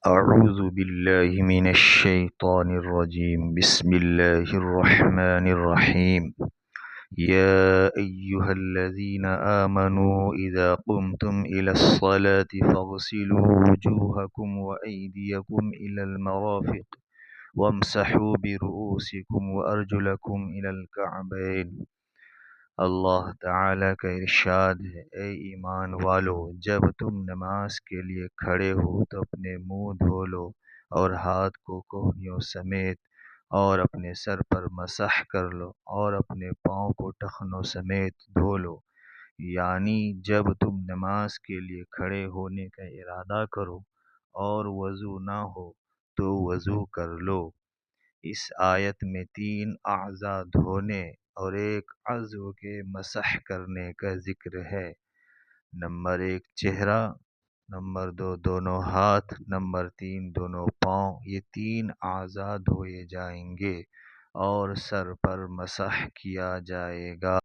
أعوذ بالله من الشيطان الرجيم. بسم الله الرحمن الرحيم. يا أيها الذين آمنوا إذا قمتم إلى الصلاة فاغسلوا وجوهكم وأيديكم إلى المرافق وامسحوا برؤوسكم وأرجلكم إلى الكعبين. اللہ تعالیٰ کا ارشاد ہے، اے ایمان والو، جب تم نماز کے لیے کھڑے ہو تو اپنے منہ دھو لو اور ہاتھ کو کوہنیوں سمیت اور اپنے سر پر مسح کر لو اور اپنے پاؤں کو ٹخنوں سمیت دھو لو، یعنی جب تم نماز کے لیے کھڑے ہونے کا ارادہ کرو اور وضو نہ ہو تو وضو کر لو۔ اس آیت میں 3 اعضاء دھونے اور ایک عضو کے مسح کرنے کا ذکر ہے۔ نمبر 1 چہرہ، نمبر 2 دونوں ہاتھ، نمبر 3 دونوں پاؤں۔ یہ 3 اعضاء دھوئے جائیں گے اور سر پر مسح کیا جائے گا۔